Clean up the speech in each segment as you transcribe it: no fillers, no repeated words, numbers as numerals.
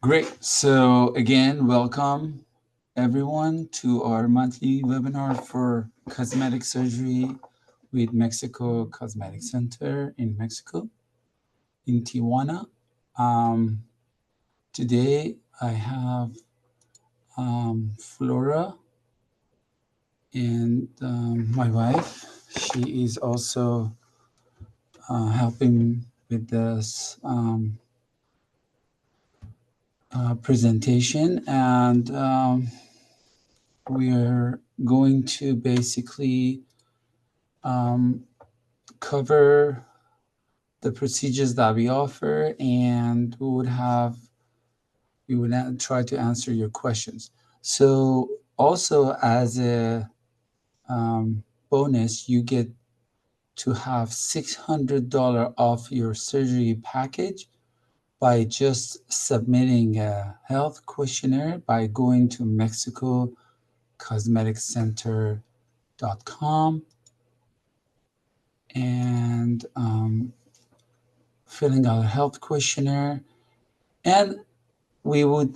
Great. So again, welcome everyone to our monthly webinar for cosmetic surgery with Mexico Cosmetic Center in Mexico, in Tijuana. Um, Today I have Flora and my wife. She is also helping with this presentation, and we are going to basically cover the procedures that we offer, and we would try to answer your questions. So also as a bonus, you get to have $600 off your surgery package by just submitting a health questionnaire by going to mexicocosmeticcenter.com and filling out a health questionnaire. And we would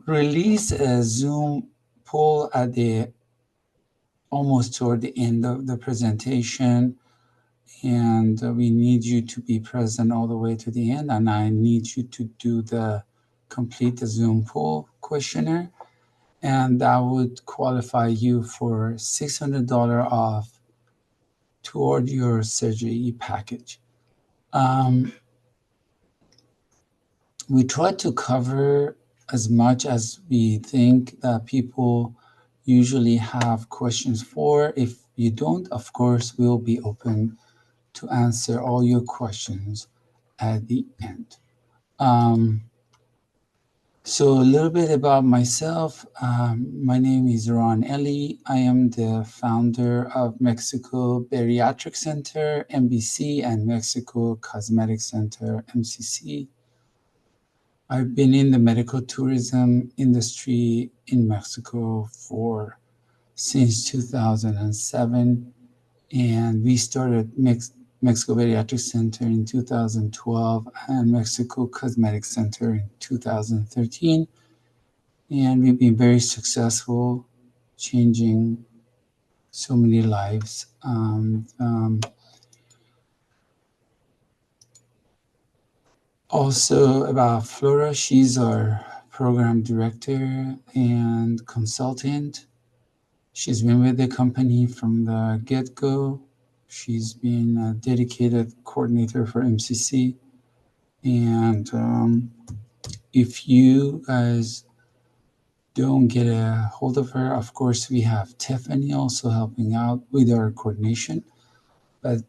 release a Zoom poll at the almost toward the end of the presentation. And we need you to be present all the way to the end. And I need you to complete the Zoom poll questionnaire. And that would qualify you for $600 off toward your surgery package. We try to cover as much as we think that people usually have questions for. If you don't, of course, we'll be open to answer all your questions at the end. So a little bit about myself. My name is Elli. I am the founder of Mexico Bariatric Center, MBC, and Mexico Cosmetic Center, MCC. I've been in the medical tourism industry in Mexico since 2007, and we started Mexico Bariatric Center in 2012 and Mexico Cosmetic Center in 2013, and we've been very successful, changing so many lives. Also about Flora, she's our program director and consultant. She's been with the company from the get-go. She's been a dedicated coordinator for MCC. And if you guys don't get a hold of her, of course, we have Tiffany also helping out with our coordination. But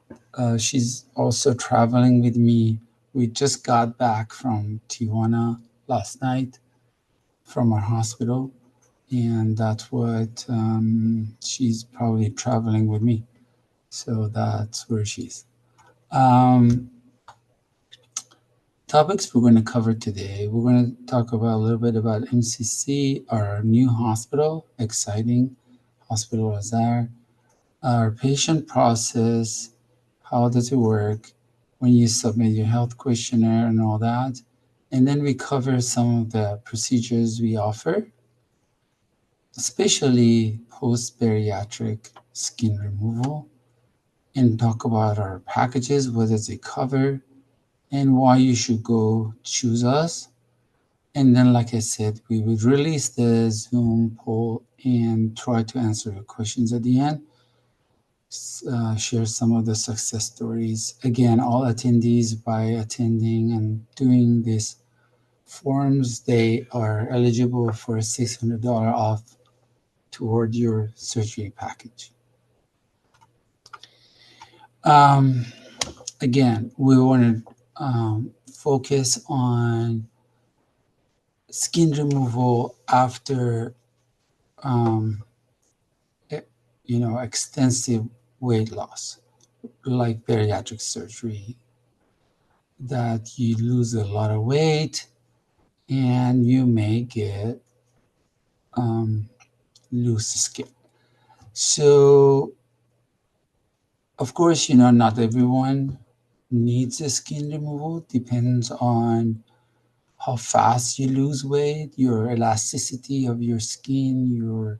she's also traveling with me. We just got back from Tijuana last night from our hospital, and that's what she's probably traveling with me. So that's where she's. Topics we're going to cover today. We're going to talk about a little bit about MCC, our new hospital, exciting hospital is there, our patient process, how does it work when you submit your health questionnaire and all that. And then we cover some of the procedures we offer, especially post-bariatric skin removal, and talk about our packages, what does it cover, and why you should go choose us. And then, like I said, we would release the Zoom poll and try to answer your questions at the end. Share some of the success stories. Again, all attendees, by attending and doing these forms, they are eligible for a $600 off toward your surgery package. Again, we want to focus on skin removal after extensive weight loss, like bariatric surgery, that you lose a lot of weight and you may get loose skin. So, of course, not everyone needs a skin removal. Depends on how fast you lose weight, your elasticity of your skin, your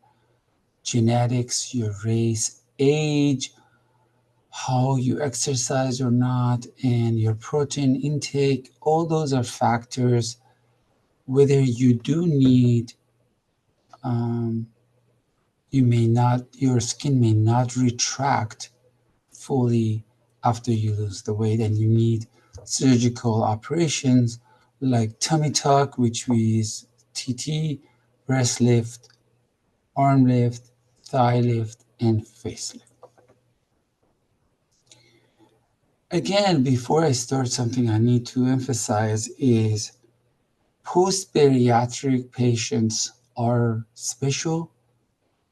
genetics, your race, age, how you exercise or not, and your protein intake. All those are factors. Whether you do need, um, you may not, your skin may not retract fully after you lose the weight, and you need surgical operations like tummy tuck, which is TT, breast lift, arm lift, thigh lift, and facelift. Again, before I start, something I need to emphasize is post-bariatric patients are special,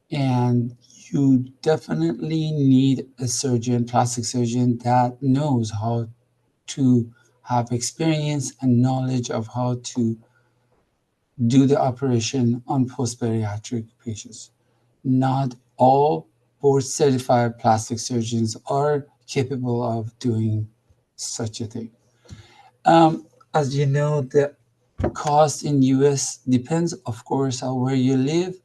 and you definitely need a surgeon, plastic surgeon, that knows how to have experience and knowledge of how to do the operation on post-bariatric patients. Not all board certified plastic surgeons are capable of doing such a thing. As you know, the cost in US depends, of course, on where you live.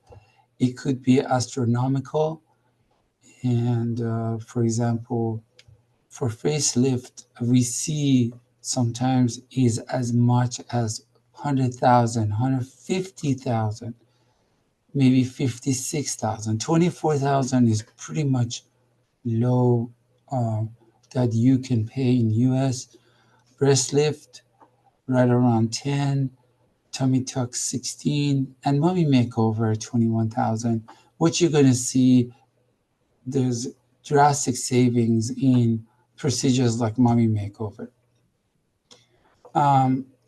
It could be astronomical. And for example, for facelift, we see sometimes is as much as 100,000, 150,000, maybe 56,000. 24,000 is pretty much low uh, that you can pay in US. Breast lift, right around 10, tummy tuck 16, and mummy makeover 21,000. What you're going to see, there's drastic savings in procedures like mummy makeover.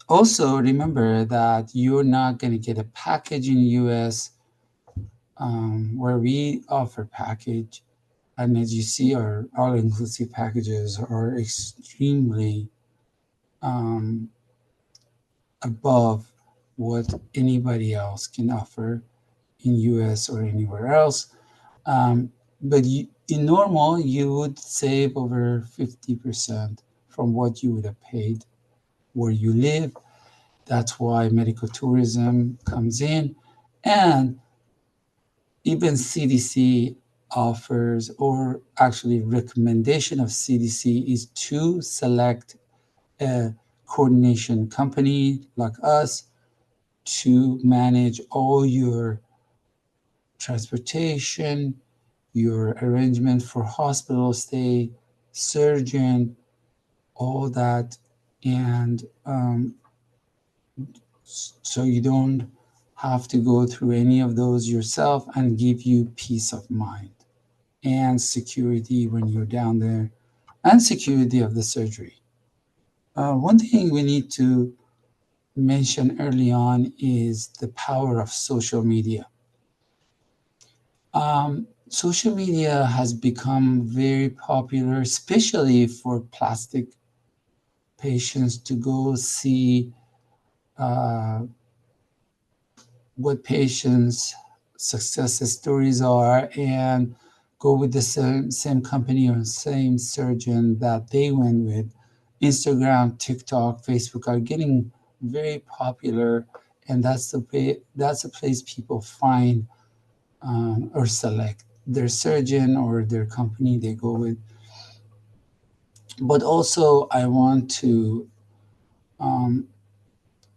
Also, remember that you're not going to get a package in US where we offer package. And as you see, our all-inclusive packages are extremely um, above what anybody else can offer in US or anywhere else. But in normal, you would save over 50% from what you would have paid where you live. That's why medical tourism comes in. And even CDC offers, or actually recommendation of CDC is to select a coordination company like us to manage all your transportation, your arrangement for hospital stay, surgeon, all that. And so you don't have to go through any of those yourself, and give you peace of mind and security when you're down there, and security of the surgery. One thing we need to mention early on is the power of social media. Social media has become very popular, especially for plastic patients, to go see uh, what patients' success stories are, and go with the same company or same surgeon that they went with. Instagram, TikTok, Facebook are getting very popular, and that's the place people find or select their surgeon or their company they go with. But also, I want to um,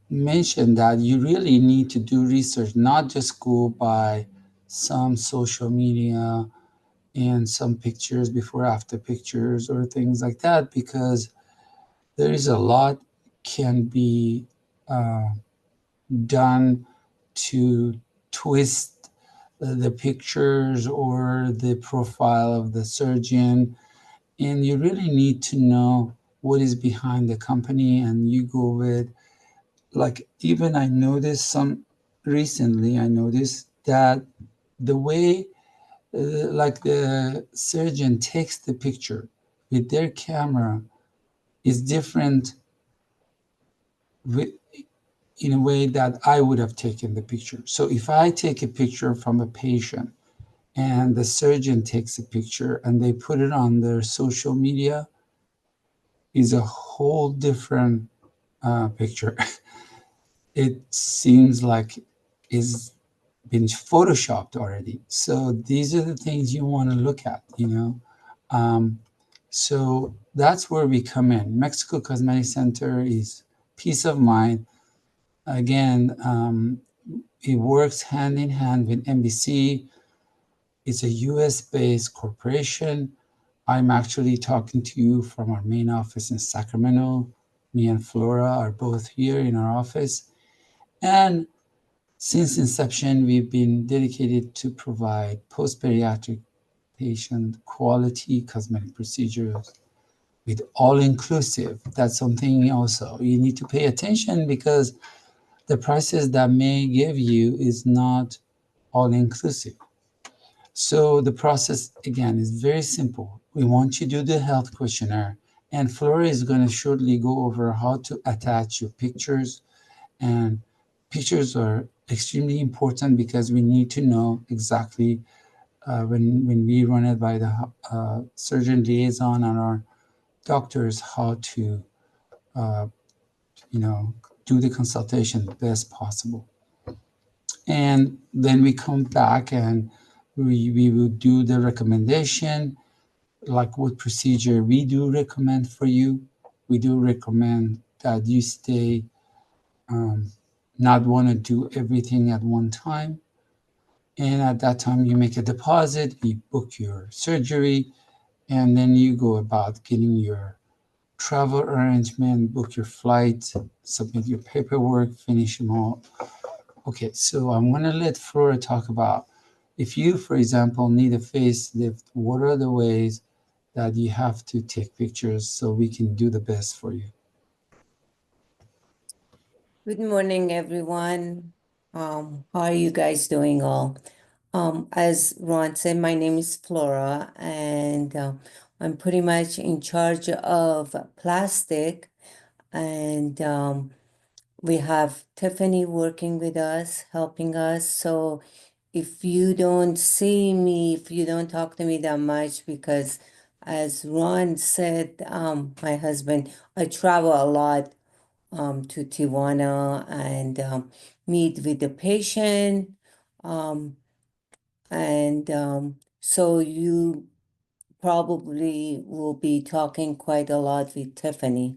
mention that you really need to do research, not just go by some social media and some pictures, before after pictures or things like that, because there is a lot can be uh, done to twist the pictures or the profile of the surgeon. And you really need to know what is behind the company, and you go with, like, even I noticed some recently, I noticed that the way like the surgeon takes the picture with their camera is different with, in a way that I would have taken the picture. So if I take a picture from a patient and the surgeon takes a picture and they put it on their social media, is a whole different picture. it seems like is been photoshopped already. So these are the things you want to look at, you know. Um, so that's where we come in. Mexico Cosmetic Center is peace of mind. Again, it works hand in hand with NBC. It's a US based corporation. I'm actually talking to you from our main office in Sacramento. Me and Flora are both here in our office. And since inception, we've been dedicated to provide post-bariatric patient quality cosmetic procedures with all-inclusive. That's something also you need to pay attention, because the prices that may give you is not all-inclusive. So the process, again, is very simple. We want you to do the health questionnaire, and Flora is going to shortly go over how to attach your pictures. And pictures are extremely important because we need to know exactly when we run it by the surgeon liaison and our doctors how to uh, you know, do the consultation the best possible. And then we come back and we will do the recommendation, like what procedure we do recommend for you. We do recommend that you stay, not want to do everything at one time. And at that time, you make a deposit, you book your surgery, and then you go about getting your travel arrangement, book your flight, submit your paperwork, finish them all. Okay, so I'm going to let Flora talk about, if you, for example, need a facelift, what are the ways that you have to take pictures so we can do the best for you? Good morning, everyone. How are you guys doing all? As Ron said, my name is Flora, and I'm pretty much in charge of plastic. And we have Tiffany working with us, helping us. So if you don't see me, if you don't talk to me that much, because as Ron said, my husband, I travel a lot to Tijuana and meet with the patient. Um, and so you probably will be talking quite a lot with Tiffany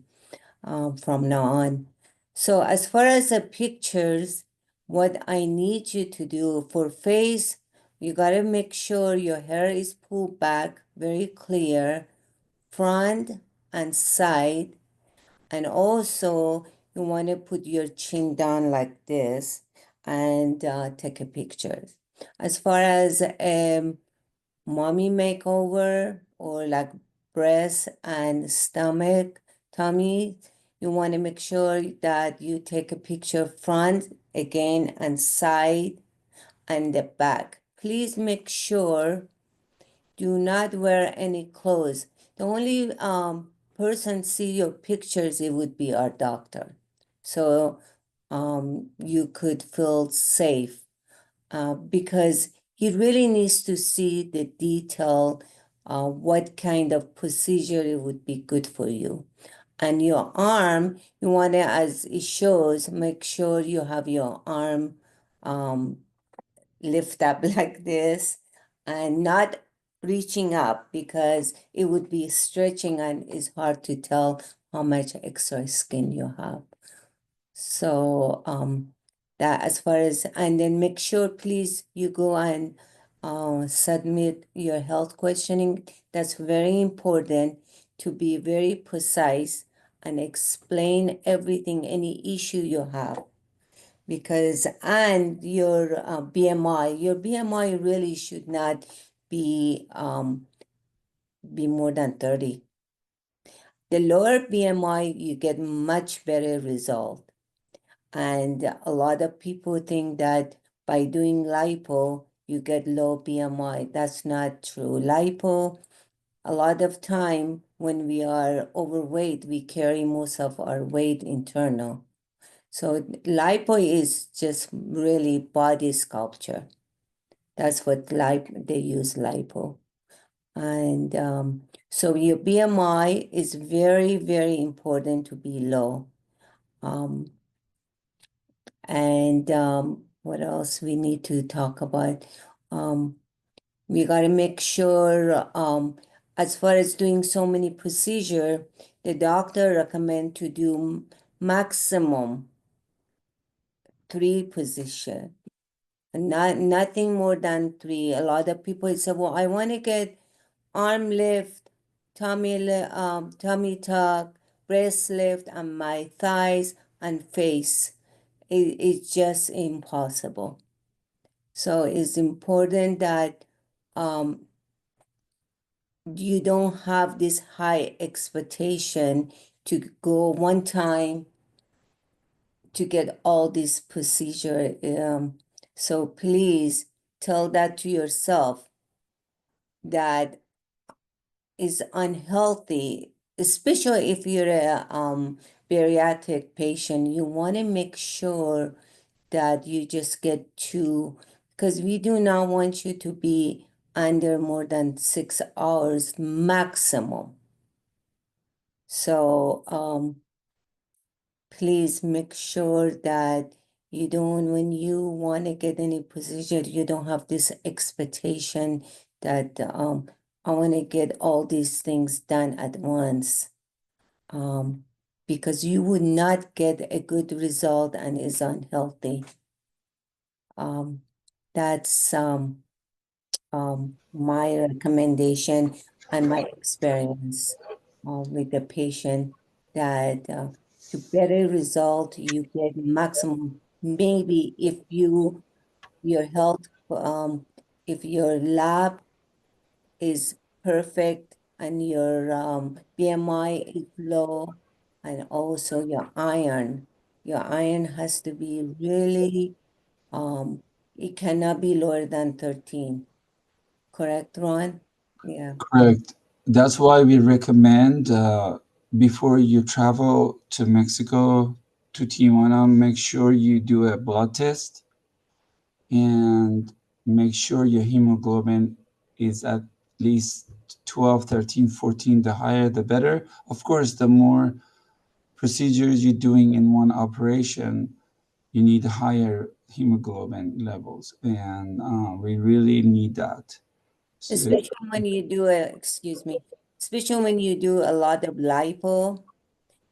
from now on. So as far as the pictures, what I need you to do for face, you got to make sure your hair is pulled back, very clear, front and side. And also, you want to put your chin down like this and take a picture. As far as mommy makeover or like breast and stomach, tummy, you want to make sure that you take a picture front again and side and the back. Please make sure do not wear any clothes. The only person see your pictures, it would be our doctor. So you could feel safe because he really needs to see the detail, what kind of procedure it would be good for you. And your arm, you want to, as it shows, make sure you have your arm um, lift up like this and not reaching up because it would be stretching and it's hard to tell how much extra skin you have. So that as far as, and then make sure please you go and submit your health questioning. That's very important to be very precise and explain everything, any issue you have because and your BMI really should not be more than 30. The lower BMI you get much better result, and a lot of people think that by doing lipo you get low BMI. That's not true. Lipo, a lot of time when we are overweight we carry most of our weight internal. So lipo is just really body sculpture. That's what they use lipo. And so your BMI is very, very important to be low. Um, And what else we need to talk about? Um, we got to make sure, as far as doing so many procedure, the doctor recommend to do maximum 3 position, nothing more than 3. A lot of people say, well, I want to get arm lift, tummy tuck, breast lift, and my thighs and face. It's just impossible. So it's important that um, you don't have this high expectation to go one time to get all this procedure. So please tell that to yourself that is unhealthy, especially if you're a bariatric patient. You want to make sure that you just get to, because we do not want you to be under more than 6 hours maximum. So please make sure that you don't, when you want to get any position, you don't have this expectation that I want to get all these things done at once. Um, because you would not get a good result and is unhealthy. Um, that's my recommendation and my experience with the patient, that to better result, you get maximum. Maybe if your health, if your lab is perfect and your BMI is low, and also your iron has to be really, it cannot be lower than 13. Correct, Ron? Yeah. Correct. That's why we recommend before you travel to Mexico, to Tijuana, make sure you do a blood test and make sure your hemoglobin is at least 12, 13, 14. The higher, the better. Of course, the more procedures you're doing in one operation, you need higher hemoglobin levels. And we really need that. So, Especially when you do excuse me, especially when you do a lot of lipo,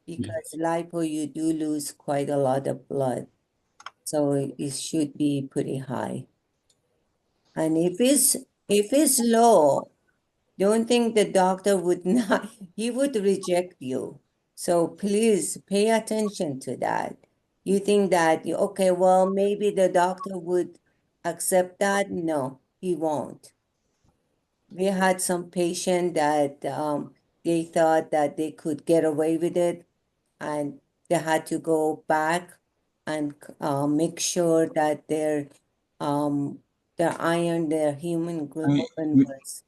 because yes. lipo you do lose quite a lot of blood. So it should be pretty high. And if it's low, don't think the doctor would not, he would reject you. So please pay attention to that. You think that, okay, well, maybe the doctor would accept that? No, he won't. We had some patient that they thought that they could get away with it, and they had to go back and make sure that their iron, their We, hemoglobin we, was.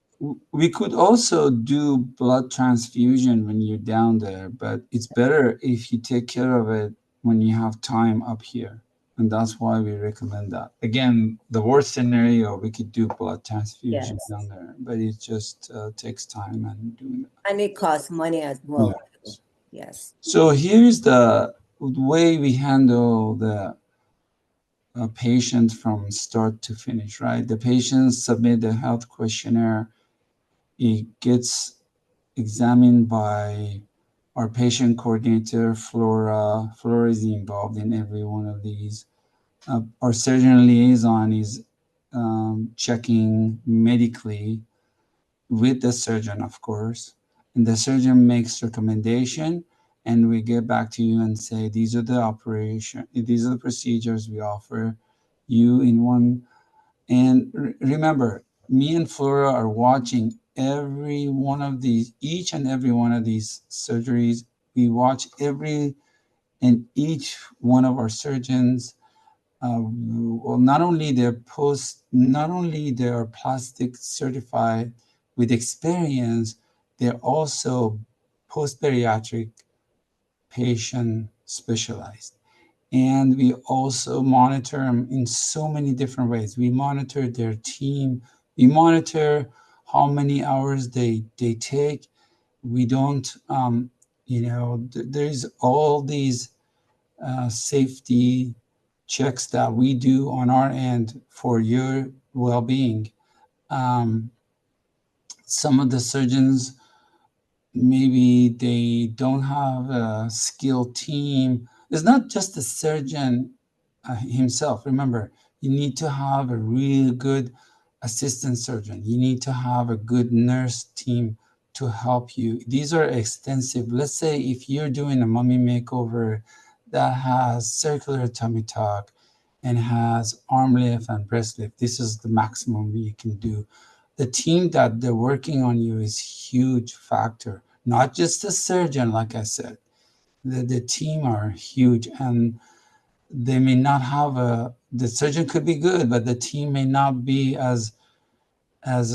we could also do blood transfusion when you're down there, but it's better if you take care of it when you have time up here. And that's why we recommend that. Again, the worst scenario, we could do blood transfusion Yes. down there, but it just takes time and doing it. And it costs money as well, too. Yes. Yes. So here's the way we handle the patient from start to finish, right? The patients submit the health questionnaire. It gets examined by our patient coordinator, Flora. Flora is involved in every one of these. Our surgeon liaison is checking medically with the surgeon, of course. And the surgeon makes recommendation, and we get back to you and say, these are the procedures we offer you in one. And remember, me and Flora are watching every one of these, each and every one of these surgeries. We watch every and each one of our surgeons. Well, not only they're plastic certified with experience, they're also post bariatric patient specialized. And we also monitor them in so many different ways. We monitor their team. We monitor how many hours they take. We don't, there's all these safety checks that we do on our end for your well-being. Um, some of the surgeons, maybe they don't have a skilled team. It's not just the surgeon himself. Remember, you need to have a really good assistant surgeon. You need to have a good nurse team to help you. These are extensive. Let's say if you're doing a mummy makeover that has circular tummy tuck and has arm lift and breast lift, this is the maximum you can do. The team that they're working on you is huge factor. Not just the surgeon, like I said. The team are huge, and they may not have a, the surgeon could be good, but the team may not be as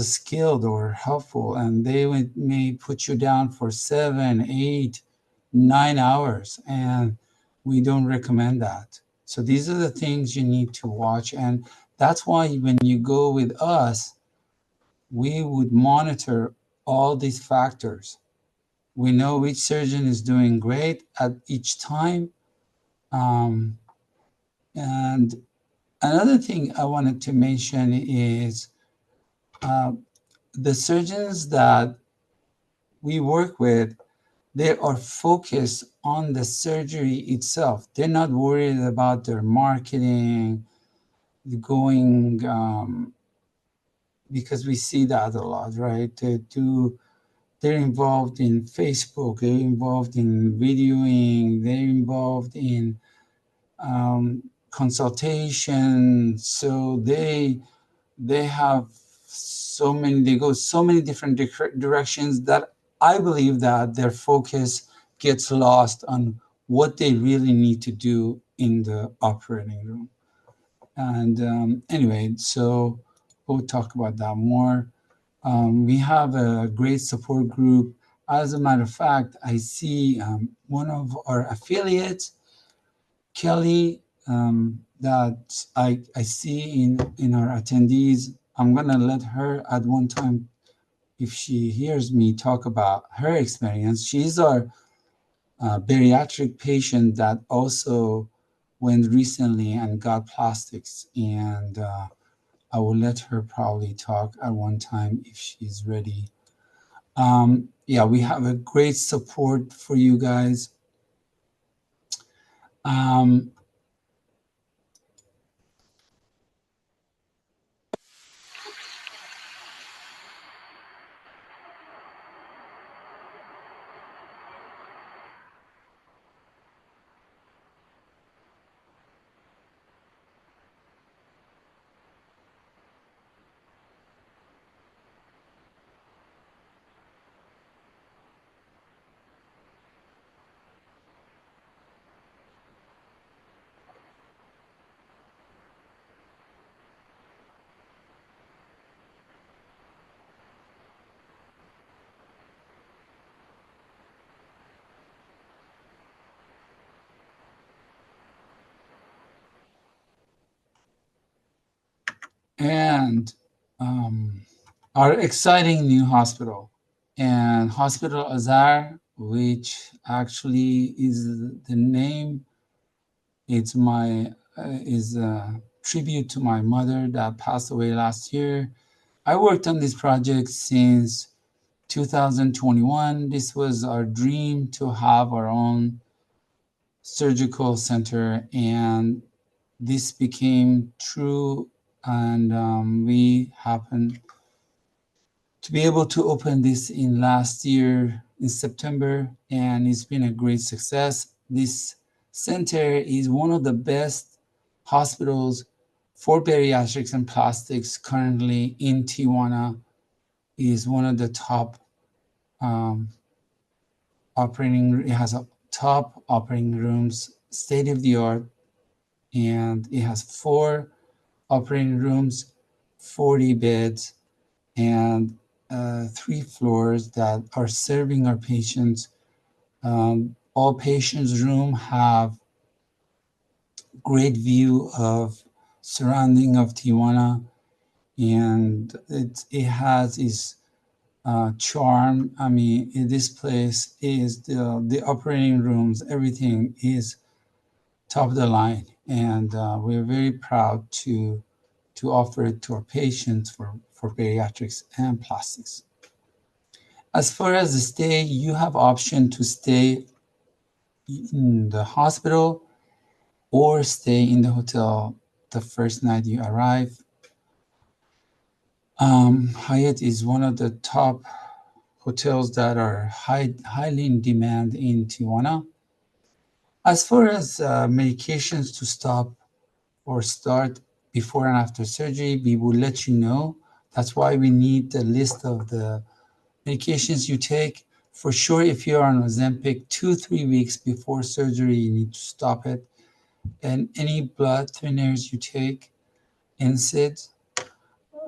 skilled or helpful, and they may put you down for 7, 8, 9 hours, and we don't recommend that. So these are the things you need to watch, and that's why when you go with us, we would monitor all these factors. We know which surgeon is doing great at each time. Um, and another thing I wanted to mention is uh, the surgeons that we work with, they are focused on the surgery itself. They're not worried about their marketing, going, because we see that a lot, right? They're involved in Facebook, they're involved in videoing, they're involved in consultation. So they have so many, they go so many different directions that I believe that their focus gets lost on what they really need to do in the operating room. And anyway, so we'll talk about that more. We have a great support group. As a matter of fact, I see one of our affiliates, Kelly, that I see in our attendees. I'm going to let her at one time, if she hears me talk about her experience. She's our bariatric patient that also went recently and got plastics. And I will let her probably talk at one time if she's ready. Yeah, we have a great support for you guys. Um, and our exciting new hospital, and Hospital Azar, which actually is the name. It's my is a tribute to my mother that passed away last year. I worked on this project since 2021. This was our dream to have our own surgical center, and this became true. And we happened to be able to open this in last year in September, and it's been a great success. This center is one of the best hospitals for bariatrics and plastics currently in Tijuana. Is one of the top um, operating. It has a top operating rooms, state of the art, and it has 4 operating rooms, 40 beds, and 3 floors that are serving our patients. All patients' room have great view of surrounding of Tijuana, and it has its charm. I mean, this place is the operating rooms. Everything is top of the line. and we're very proud to offer it to our patients for bariatrics and plastics. As far as the stay, you have option to stay in the hospital or stay in the hotel the first night you arrive. Hyatt is one of the top hotels that are highly in demand in Tijuana. As far as medications to stop or start before and after surgery, we will let you know. That's why we need the list of the medications you take. For sure, if you're on Ozempic, 2-3 weeks before surgery, you need to stop it. And any blood thinners you take, NSAIDs,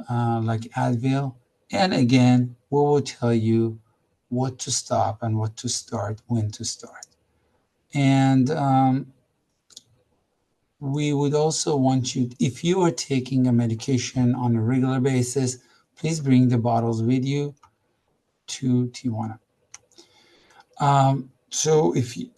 like Advil. And again, we will tell you what to stop and what to start, when to start. And we would also want you, if you are taking a medication on a regular basis, please bring the bottles with you to Tijuana. So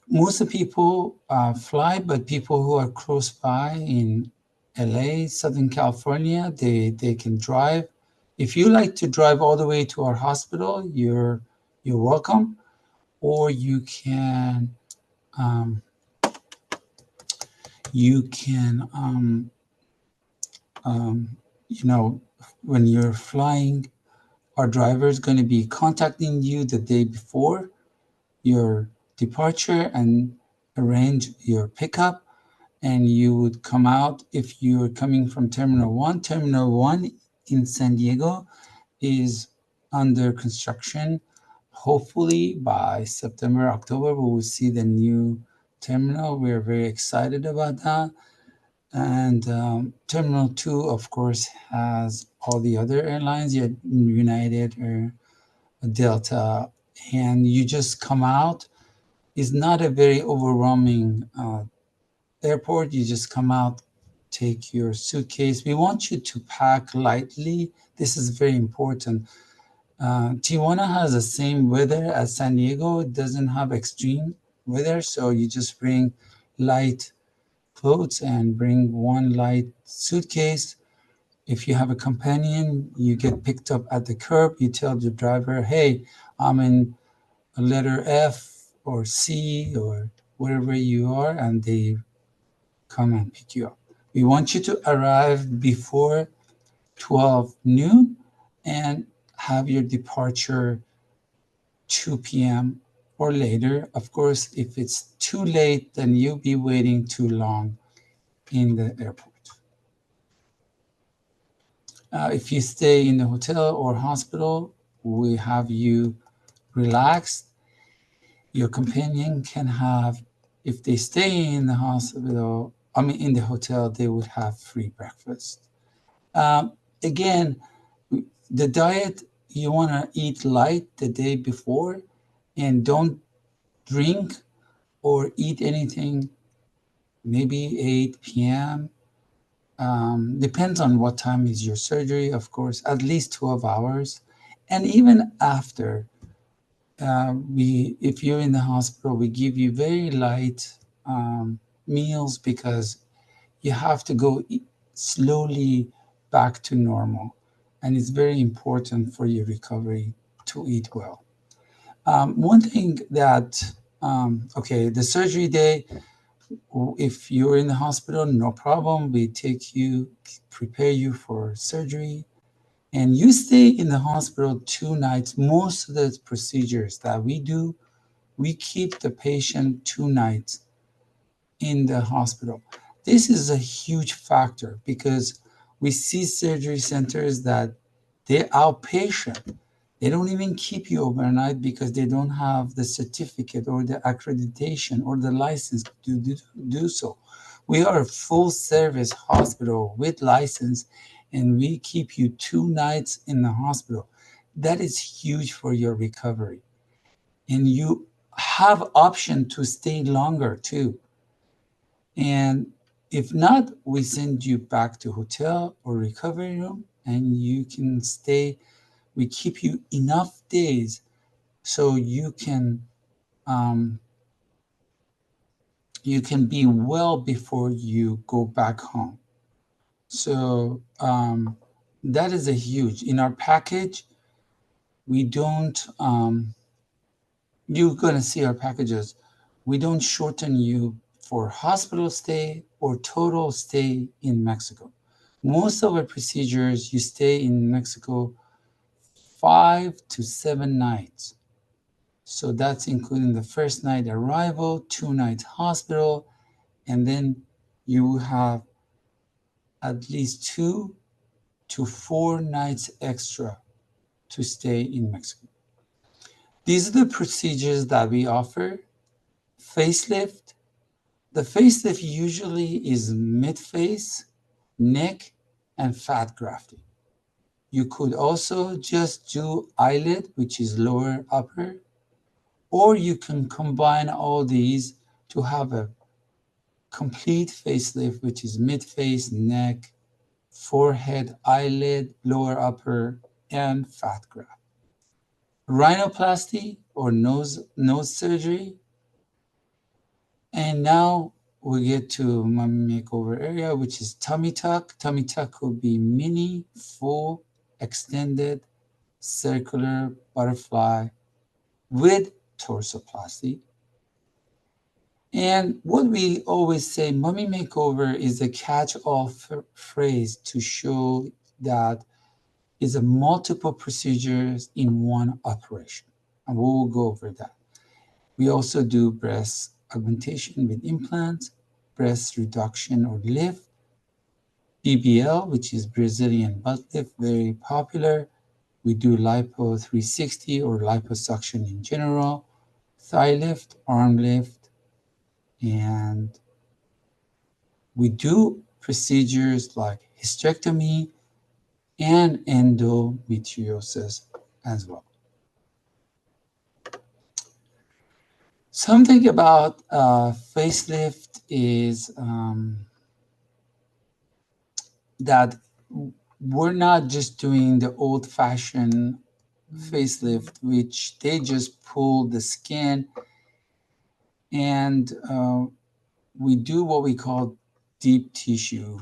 most of the people fly, but people who are close by in LA, Southern California, they can drive. If you like to drive all the way to our hospital, you're welcome. Or um, you can um, you know, when you're flying, our driver is going to be contacting you the day before your departure and arrange your pickup. And you would come out if you're coming from Terminal 1. Terminal 1 in San Diego is under construction. Hopefully by September, October, we will see the new terminal. We're very excited about that. And Terminal 2, of course, has all the other airlines, United or Delta, and you just come out. It's not a very overwhelming airport. You just come out, take your suitcase. We want you to pack lightly. This is very important. Tijuana has the same weather as San Diego. It doesn't have extreme weather, so you just bring light clothes and bring one light suitcase. If you have a companion, you get picked up at the curb. You tell the driver, hey, I'm in a letter F or C or wherever you are, and they come and pick you up. We want you to arrive before 12 noon and have your departure 2 p.m. or later. Of course, if it's too late, then you'll be waiting too long in the airport. If you stay in the hotel or hospital, we have you relaxed. Your companion can have, if they stay in the hospital, I mean, in the hotel, they would have free breakfast. Again, the diet, you want to eat light the day before and don't drink or eat anything maybe 8 p.m. Depends on what time is your surgery, of course, at least 12 hours. And even after, if you're in the hospital, we give you very light meals because you have to go slowly back to normal. And it's very important for your recovery to eat well. One thing that, okay, the surgery day, if you're in the hospital, no problem. We take you, prepare you for surgery, and you stay in the hospital 2 nights. Most of the procedures that we do, we keep the patient 2 nights in the hospital. This is a huge factor because we see surgery centers that they're outpatient. They don't even keep you overnight because they don't have the certificate or the accreditation or the license to do so. We are a full service hospital with license and we keep you 2 nights in the hospital. That is huge for your recovery. And you have option to stay longer too. And if not, we send you back to hotel or recovery room and you can stay. We keep you enough days so you can um, you can be well before you go back home. So that is a huge. In our package, we don't, you're going to see our packages. We don't shorten you for hospital stay or total stay in Mexico. Most of our procedures, you stay in Mexico 5 to 7 nights. So that's including the first night arrival, 2 nights hospital, and then you have at least 2 to 4 nights extra to stay in Mexico. These are the procedures that we offer. Facelift. The facelift usually is mid-face, neck, and fat grafting. You could also just do eyelid, which is lower upper, or you can combine all these to have a complete facelift, which is mid-face, neck, forehead, eyelid, lower upper, and fat graft. Rhinoplasty or nose surgery. And now we get to mummy makeover area, which is tummy tuck. Tummy tuck could be mini, full, extended, circular, butterfly with torsoplasty. And what we always say, mummy makeover is a catch-all phrase to show that is a multiple procedures in one operation. And we will go over that. We also do breast augmentation with implants, breast reduction or lift, BBL, which is Brazilian butt lift, very popular. We do lipo 360 or liposuction in general, thigh lift, arm lift, and we do procedures like hysterectomy and endometriosis as well. Something about facelift is that we're not just doing the old-fashioned facelift, which they just pull the skin, and we do what we call deep tissue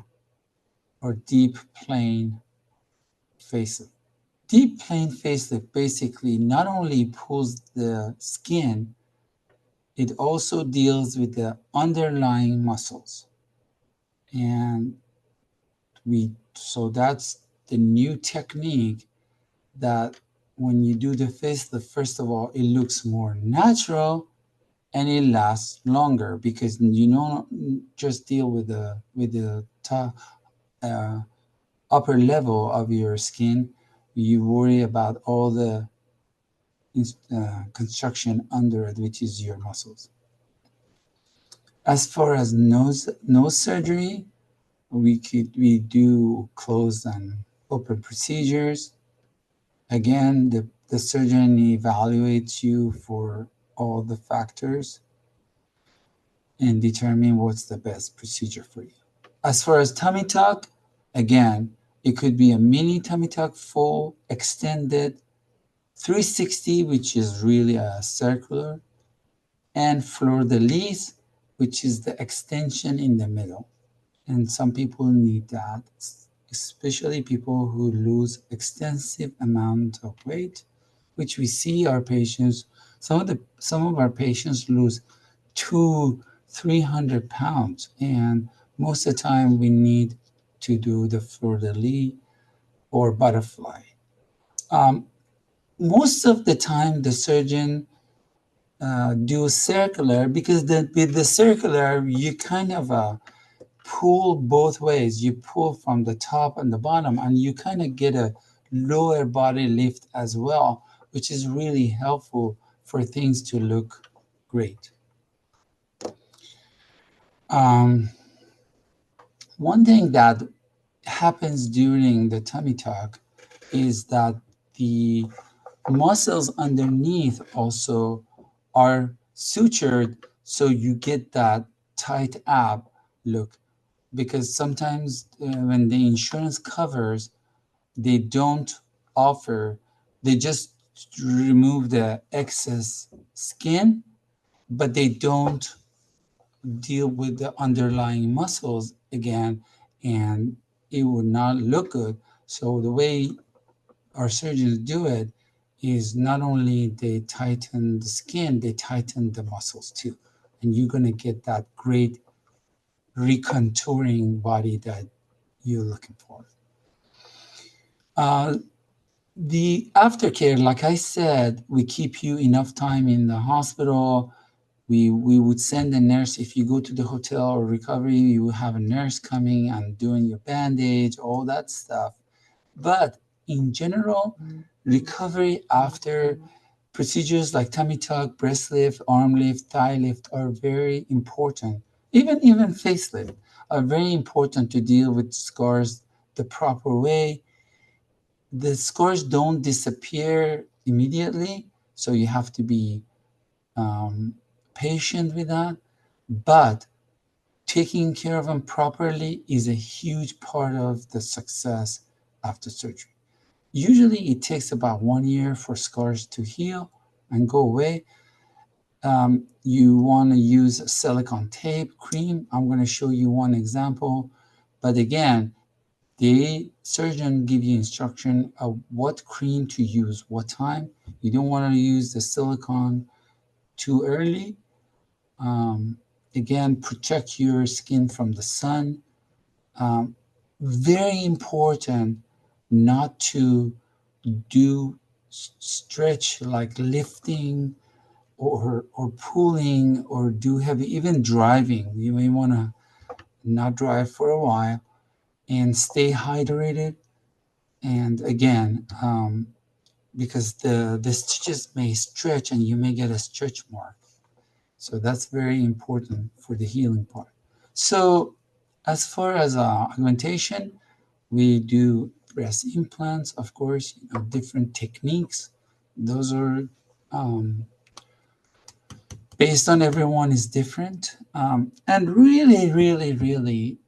or deep plane facelift. Deep plane facelift basically not only pulls the skin, it also deals with the underlying muscles. And so that's the new technique that when you do the facelift, first of all, it looks more natural and it lasts longer because you don't just deal with the top, upper level of your skin. You worry about all the construction under it, which is your muscles. As far as nose surgery, we do closed and open procedures. Again, the surgeon evaluates you for all the factors and determine what's the best procedure for you. As far as tummy tuck, again, it could be a mini tummy tuck, full, extended, 360, which is really a circular, and fleur de lis, which is the extension in the middle. And some people need that, especially people who lose extensive amount of weight, which we see our patients. Some of our patients lose 200-300 pounds, and most of the time we need to do the fleur de lis or butterfly. Most of the time, the surgeon do circular because with the circular you kind of pull both ways. You pull from the top and the bottom, and you kind of get a lower body lift as well, which is really helpful for things to look great. One thing that happens during the tummy tuck is that the muscles underneath also are sutured, so you get that tight ab look. Because sometimes when the insurance covers, they don't offer, they just remove the excess skin, but they don't deal with the underlying muscles again, and it would not look good. So the way our surgeons do it is not only they tighten the skin, they tighten the muscles too. And you're going to get that great recontouring body that you're looking for. Uh, the aftercare, like I said, we keep you enough time in the hospital. We would send a nurse. If you go to the hotel or recovery, you will have a nurse coming and doing your bandage, all that stuff. But in general, recovery after procedures like tummy tuck, breast lift, arm lift, thigh lift are very important. Even facelift are very important to deal with scars the proper way. The scars don't disappear immediately, so you have to be um, patient with that. But taking care of them properly is a huge part of the success after surgery. Usually, it takes about 1 year for scars to heal and go away. You want to use silicone tape cream. I'm going to show you one example. But again, the surgeon give you instruction of what cream to use, what time. You don't want to use the silicone too early. Um, Again, protect your skin from the sun. Um, Very important not to do stretch like lifting or pulling or do heavy, even driving. You may want to not drive for a while and stay hydrated. And again, because the stitches may stretch and you may get a stretch mark. So that's very important for the healing part. So as far as augmentation, we do breast implants, of course, different techniques. Those are um, based on everyone is different. And really, really, really,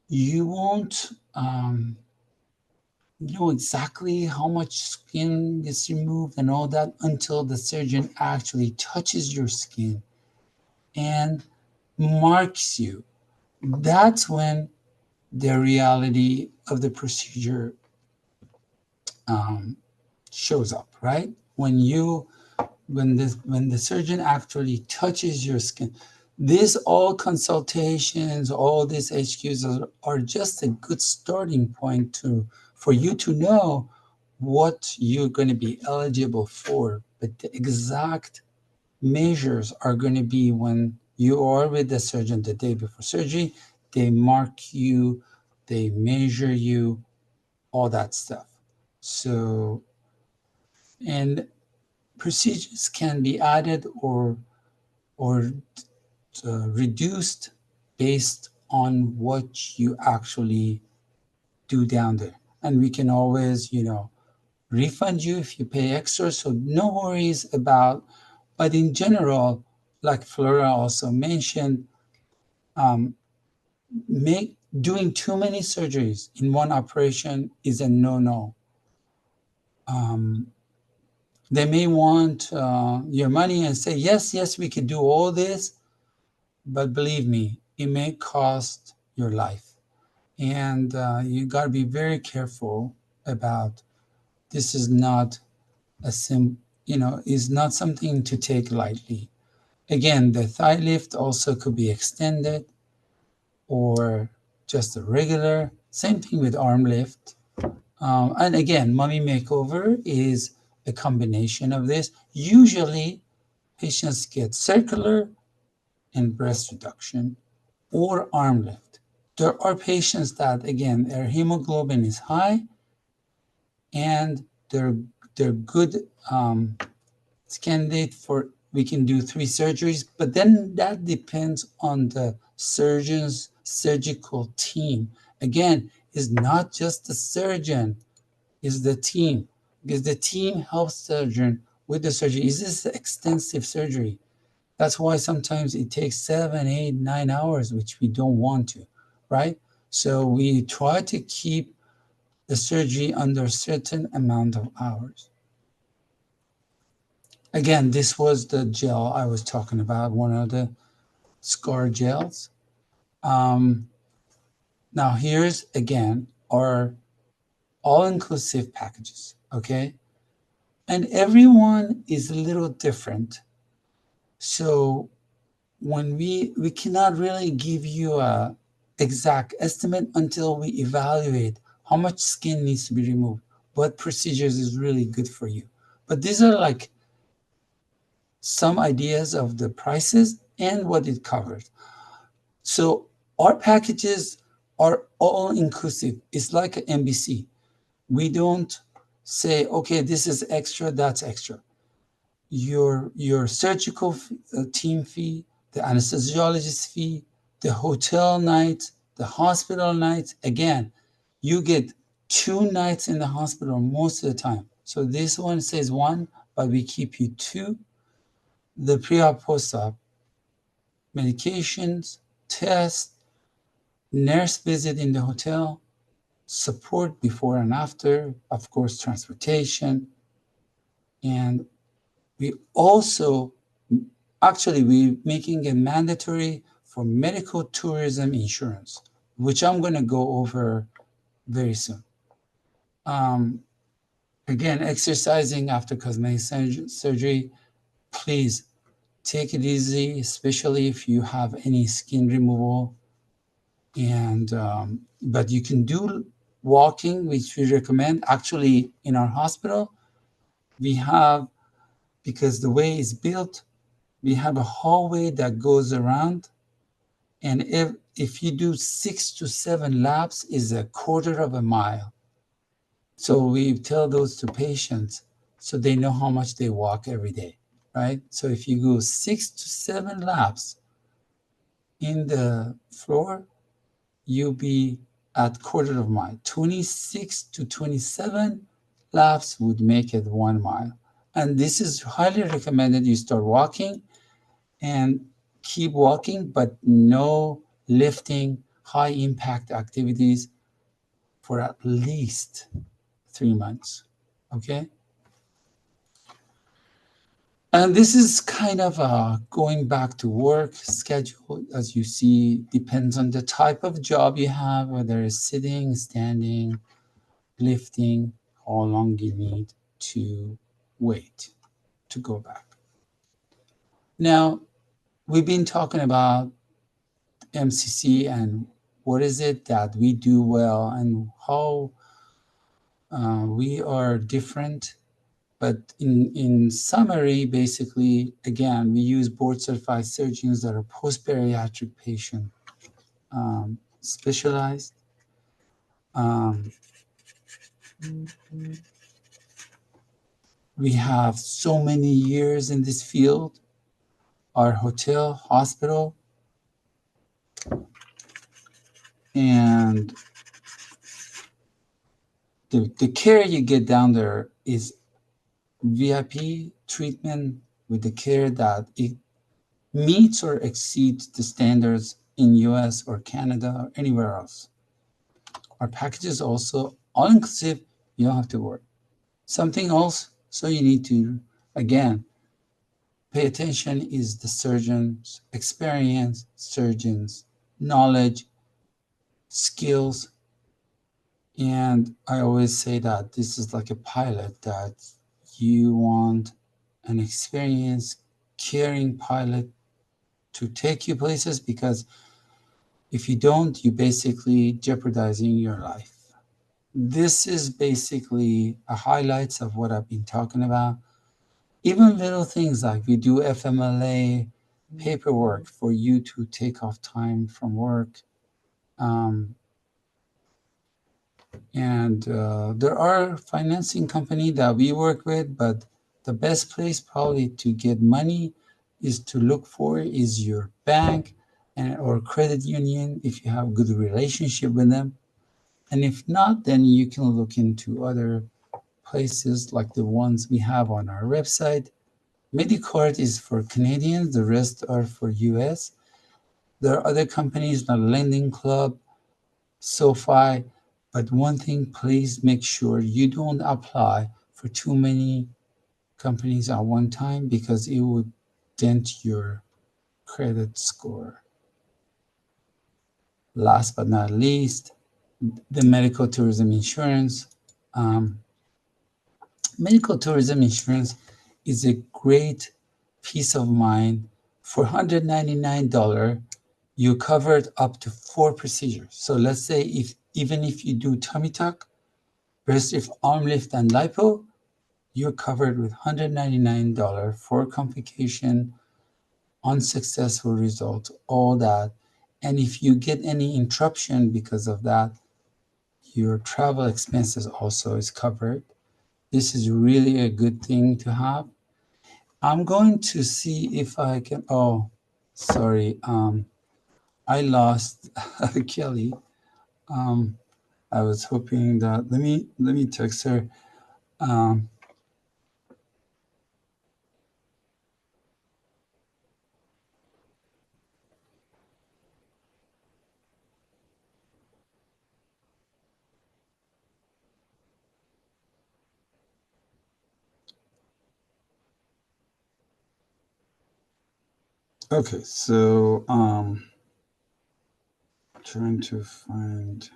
you won't know exactly how much skin is removed and all that until the surgeon actually touches your skin and marks you. That's when the reality of the procedure um, shows up, right? When the surgeon actually touches your skin, these all consultations, all these HQs are just a good starting point for you to know what you're going to be eligible for. But the exact measures are going to be when you are with the surgeon the day before surgery. They mark you, they measure you, all that stuff. So, and procedures can be added or reduced based on what you actually do down there. And we can always, refund you if you pay extra. So no worries about. But in general, like Flora also mentioned, um, make doing too many surgeries in one operation is a no-no. Um, they may want your money and say, yes, yes, we can do all this, but believe me, it may cost your life. And you got to be very careful about this. Is not a is not something to take lightly. Again, the thigh lift also could be extended or just a regular. Same thing with arm lift. And again, mummy makeover is a combination of this. Usually, patients get circular and breast reduction or arm lift. There are patients that, again, their hemoglobin is high and they're good candidate for, we can do 3 surgeries, but then that depends on the surgeon's surgical team. Again, it's not just the surgeon, it's the team, because the team helps surgeon with the surgery. Is this extensive surgery? That's why sometimes it takes 7, 8, 9 hours, which we don't want to, right? So we try to keep the surgery under a certain amount of hours. Again, this was the gel I was talking about, one of the scar gels. Um, Now, here's again our all inclusive packages, okay? And everyone is a little different. So when we cannot really give you a exact estimate until we evaluate how much skin needs to be removed, what procedures is really good for you. But these are like some ideas of the prices and what it covers. So our packages are all inclusive. It's like an MBC. We don't say, okay, this is extra, that's extra. Your surgical team fee, the anesthesiologist fee, the hotel night, the hospital night. Again, you get 2 nights in the hospital most of the time. So this one says one, but we keep you two. The pre-op, post-op, medications, tests, nurse visit in the hotel, support before and after, of course, transportation. And we also, actually, we're making it mandatory for medical tourism insurance, which I'm going to go over very soon. Um, Again, exercising after cosmetic surgery, please take it easy, especially if you have any skin removal. And but you can do walking, which we recommend. Actually, in our hospital, we have, because the way it's built, we have a hallway that goes around, and if you do 6 to 7 laps, is a quarter of a mile. So we tell those to patients so they know how much they walk every day, right? So if you go 6 to 7 laps in the floor, you'll be at quarter of a mile. 26 to 27 laps would make it 1 mile. And this is highly recommended. You start walking and keep walking, but no lifting, high impact activities for at least 3 months. Okay. And this is kind of going back to work schedule. As you see, depends on the type of job you have, whether it's sitting, standing, lifting, how long you need to wait to go back. Now, we've been talking about MCC and what is it that we do well and how we are different. But in summary, basically, again, we use board certified surgeons that are post bariatric patient specialized. Um, we have so many years in this field. Our hotel, hospital, and the care you get down there is VIP treatment with the care that it meets or exceeds the standards in US or Canada or anywhere else. Our package is also all inclusive. You don't have to worry. Something else, so you need to, again, pay attention is the surgeon's experience, surgeon's knowledge, skills. And I always say that this is like a pilot, that you want an experienced, caring pilot to take you places, because if you don't, you basically jeopardizing your life. This is basically a highlights of what I've been talking about. Even little things like we do FMLA paperwork for you to take off time from work. Um, and there are financing company that we work with, but the best place probably to get money is to look for is your bank and or credit union if you have good relationship with them. And if not, then you can look into other places like the ones we have on our website. Medicard is for Canadians, the rest are for US. There are other companies like Lending Club, SoFi, but one thing, please make sure you don't apply for too many companies at one time, because it would dent your credit score. Last but not least, the medical tourism insurance. Um, Medical tourism insurance is a great peace of mind. For $199, you covered up to 4 procedures. So let's say even if you do tummy tuck, breast lift, arm lift, and lipo, you're covered with $199 for complication, unsuccessful result, all that. And if you get any interruption because of that, your travel expenses also is covered. This is really a good thing to have. I'm going to see if I can. Oh, sorry. I lost Kelly. Um, I was hoping that let me text her. Um, okay, so trying to find.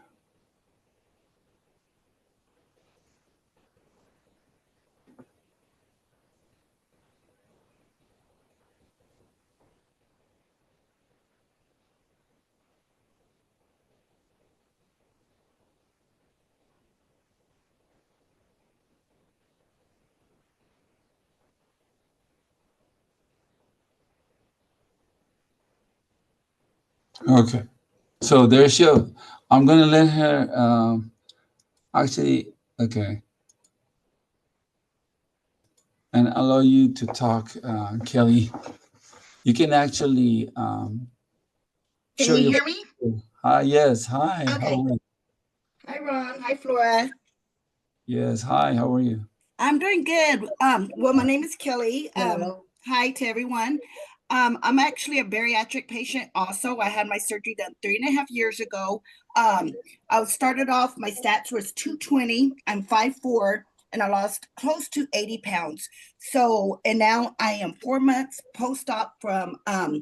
Okay, so there she is. I'm gonna let her. Actually, okay, and allow you to talk, Kelly. You can actually Can show you your. hear me? Hi, yes, hi. How Okay. are you? Hi, Ron. Hi, Flora. Yes, hi. How are you? I'm doing good. Well, my name is Kelly. Hi to everyone. I'm actually a bariatric patient also. I had my surgery done 3.5 years ago. I started off, my stats was 220. I'm 5'4", and I lost close to 80 pounds. So, and now I am 4 months post-op from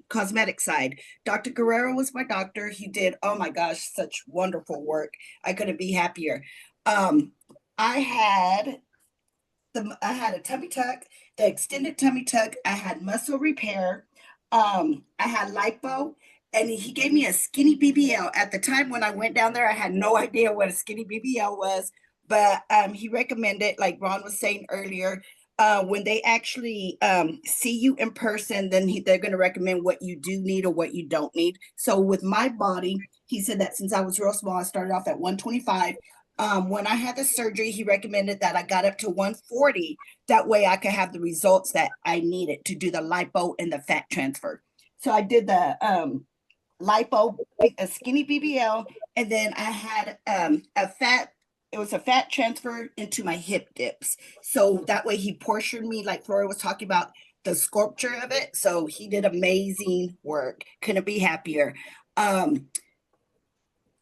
Cosmetic side. Dr. Guerrero was my doctor. He did, oh my gosh, such wonderful work. I couldn't be happier. I had I had a tummy tuck, the extended tummy tuck. I had muscle repair. I had lipo, and he gave me a skinny BBL. At the time when I went down there, I had no idea what a skinny BBL was, but he recommended, like Ron was saying earlier, when they actually see you in person, then they're going to recommend what you do need or what you don't need. So with my body, he said that since I was real small, I started off at 125. When I had the surgery, he recommended that I got up to 140. That way I could have the results that I needed to do the lipo and the fat transfer. So I did the lipo, a skinny BBL, and then I had it was a fat transfer into my hip dips. So that way he portioned me, like Flora was talking about, the sculpture of it. So he did amazing work. Couldn't be happier.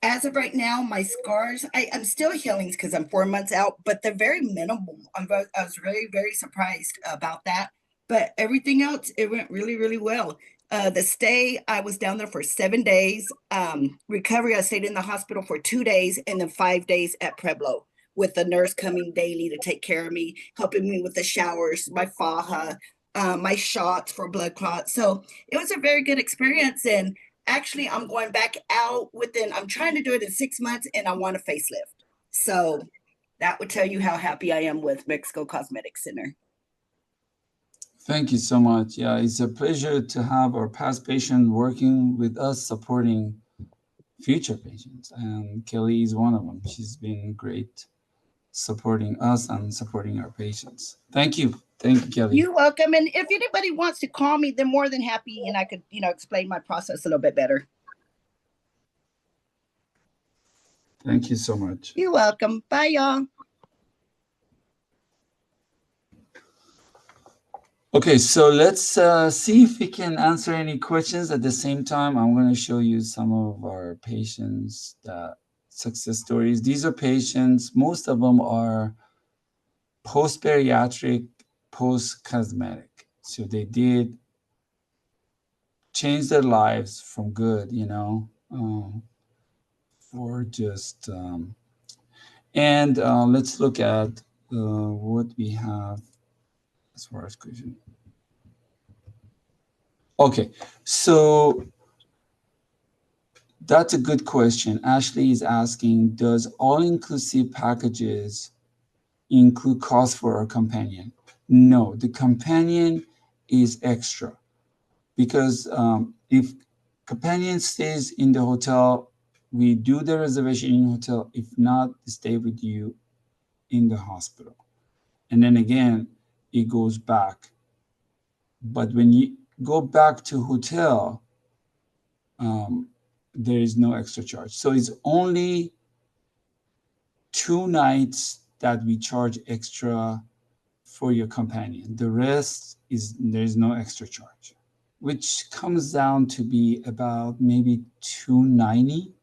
As of right now, my scars, I'm still healing because I'm 4 months out, but they're very minimal. I was really, very surprised about that. But everything else, it went really, really well. The stay, I was down there for 7 days. Recovery, I stayed in the hospital for 2 days and then 5 days at Pueblo with the nurse coming daily to take care of me, helping me with the showers, my faja, my shots for blood clots. So it was a very good experience. And actually, I'm going back out I'm trying to do it in 6 months and I want a facelift. So that would tell you how happy I am with Mexico Cosmetic Center. Thank you so much. Yeah, it's a pleasure to have our past patient working with us, supporting future patients. And Kelly is one of them. She's been great supporting us and supporting our patients. Thank you. Thank you, Kelly. You're welcome. And if anybody wants to call me, they're more than happy, and I could, explain my process a little bit better. Thank you so much. You're welcome. Bye, y'all. Okay, so let's see if we can answer any questions. At the same time, I'm going to show you some of our patients' success stories. These are patients, most of them are post-bariatric, post-cosmetic. So they did change their lives from good, for just and let's look at what we have as far as question. Okay, so that's a good question. Ashley is asking, does all-inclusive packages include cost for our companion? No, the companion is extra because if companion stays in the hotel, we do the reservation in hotel. If not, they stay with you in the hospital. And then again, it goes back. But when you go back to hotel, um, there is no extra charge. So it's only 2 nights that we charge extra for your companion. The rest is there's no extra charge, which comes down to be about maybe 290.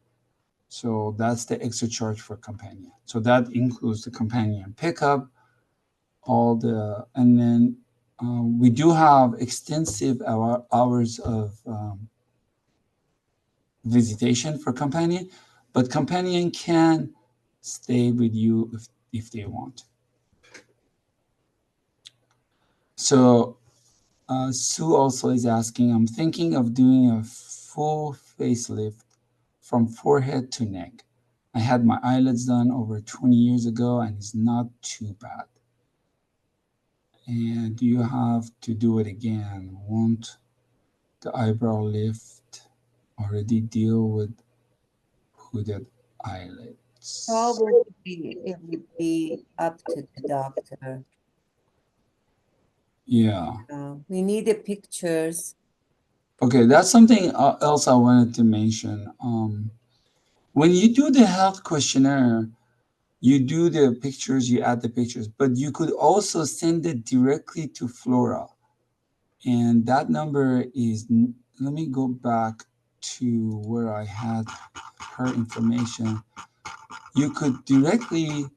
So that's the extra charge for companion. So that includes the companion pickup, and then we do have extensive hours of visitation for companion, but companion can stay with you if they want. So Sue also is asking, I'm thinking of doing a full facelift from forehead to neck. I had my eyelids done over 20 years ago and it's not too bad. And do you have to do it again? Won't the eyebrow lift already deal with hooded eyelids? Probably it would be up to the doctor. Yeah. We need the pictures. Okay, that's something else I wanted to mention. When you do the health questionnaire, you do the pictures, you add the pictures, but you could also send it directly to Flora. And that number is, let me go back to where I had her information. You could directly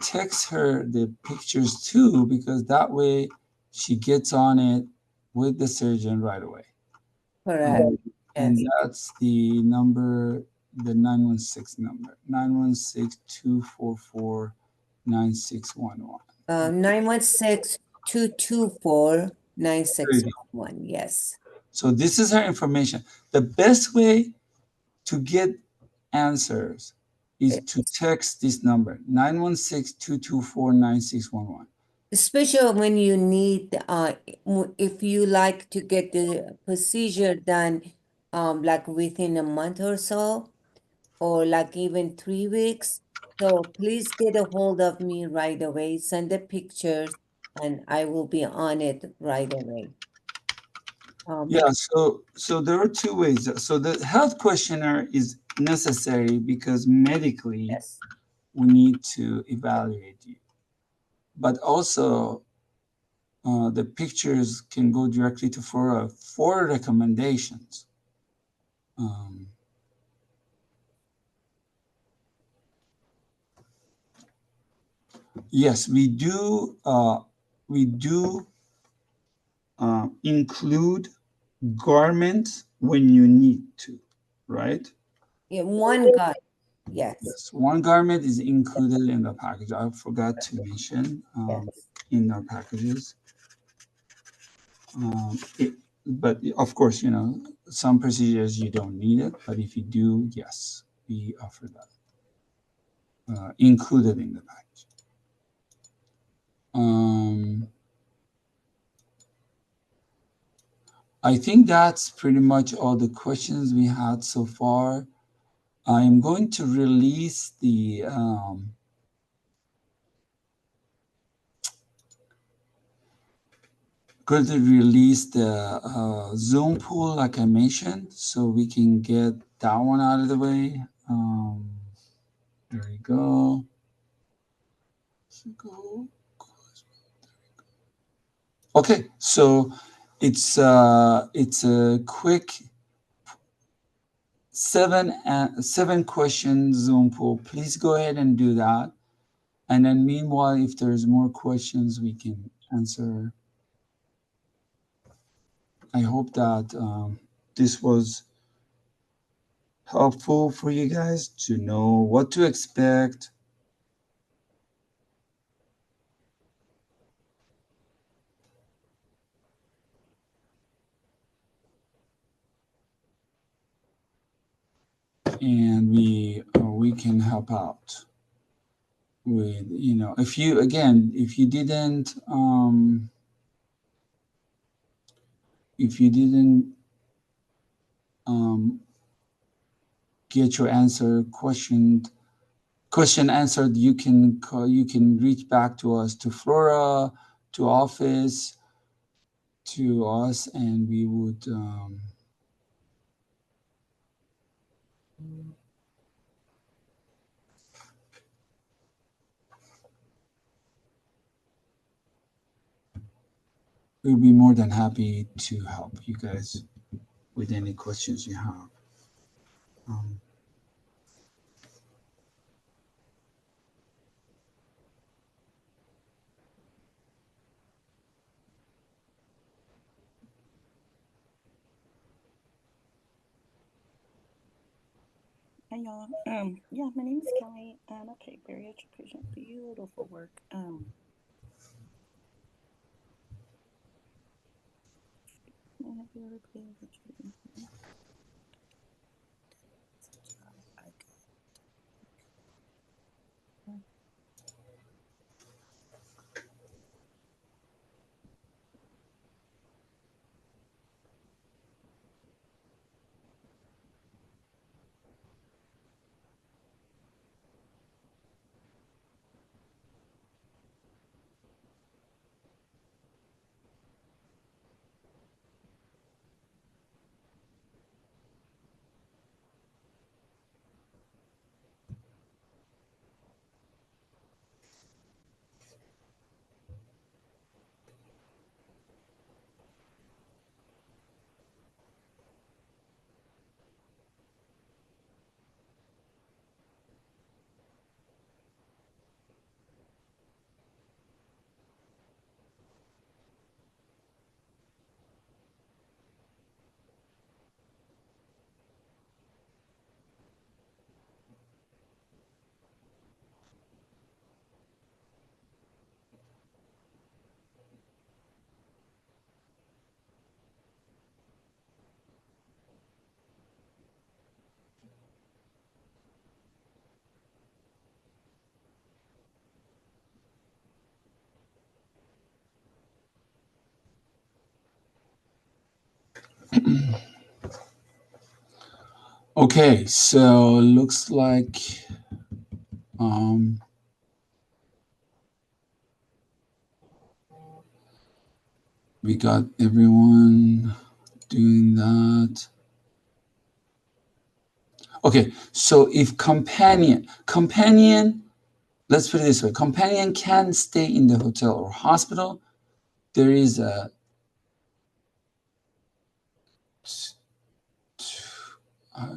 text her the pictures too, because that way she gets on it with the surgeon right away. Correct. And Yes. that's the number, the 916 number, 916-244-9611. 916-224-9611. Yes. So this is her information. The best way to get answers is to text this number, 916-224-9611. Especially when you need, if you like to get the procedure done, like within a month or so, or like even 3 weeks. So please get a hold of me right away. Send the pictures, and I will be on it right away. Yeah, so there are two ways. So the health questionnaire is necessary because medically Yes. we need to evaluate you. But also the pictures can go directly to Flora for recommendations. Um, yes, we do. We do include garments when you need to, right? Yeah, one guy. Yes. Yes, one garment is included in the package. I forgot to mention Yes. in our packages. But of course, some procedures you don't need it, but if you do, yes, we offer that included in the package. I think that's pretty much all the questions we had so far. I'm going to release the Zoom pool like I mentioned, so we can get that one out of the way. There we go. Okay, so it's a quick seven question Zoom poll. Please go ahead and do that. And then meanwhile, if there's more questions, we can answer. I hope that this was helpful for you guys to know what to expect. And we can help out with, if you, again, if you didn't um, get your question answered, you can reach back to us, to Flora, to office, to us, and we'll be more than happy to help you guys with any questions you have. Um, Hi y'all. Yeah, my name is Kelly. Okay, bariatric patient, beautiful work. Have you ever played with children? I got. okay, so looks like um, we got everyone doing that. Okay, so if companion, let's put it this way, companion can stay in the hotel or hospital, there is a uh,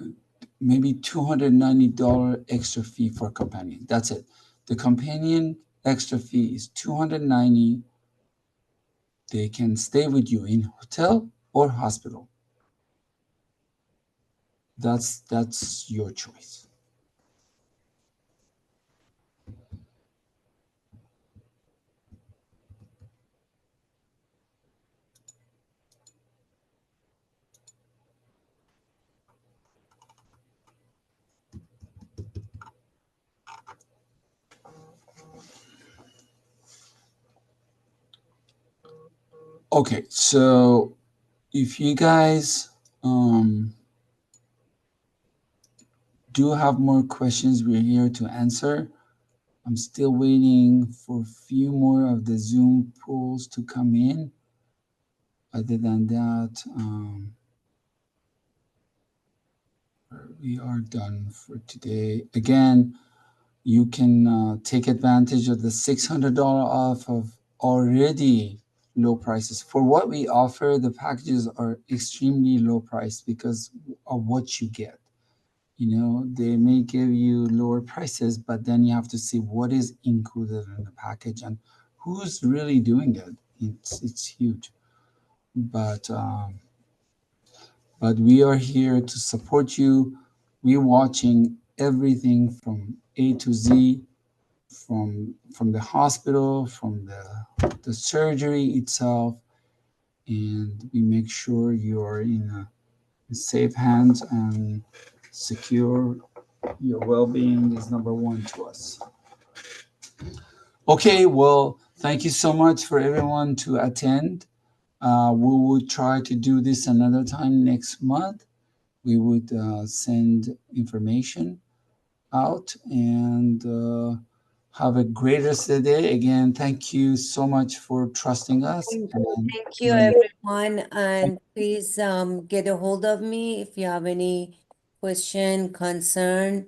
maybe $290 extra fee for companion. That's it. The companion extra fee is $290. They can stay with you in hotel or hospital. That's your choice. Okay, so if you guys do have more questions, we're here to answer. I'm still waiting for a few more of the Zoom polls to come in. Other than that, we are done for today. Again, you can take advantage of the $600 off of already low prices. For what we offer, the packages are extremely low priced because of what you get. They may give you lower prices, but then you have to see what is included in the package and who's really doing it. It's huge. But but we are here to support you. We're watching everything from A to Z, from the hospital, from the surgery itself, and we make sure you are in safe hands and secure. Your well-being is number one to us. Okay, well, thank you so much for everyone to attend. We will try to do this another time next month. We would send information out and have a great rest of the day. Again, thank you so much for trusting us. And Thank you, everyone. And please get a hold of me if you have any question, concern.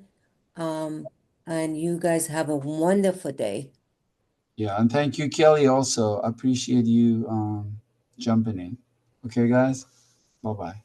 And you guys have a wonderful day. yeah, and thank you, Kelly, also. Appreciate you jumping in. Okay, guys, bye bye.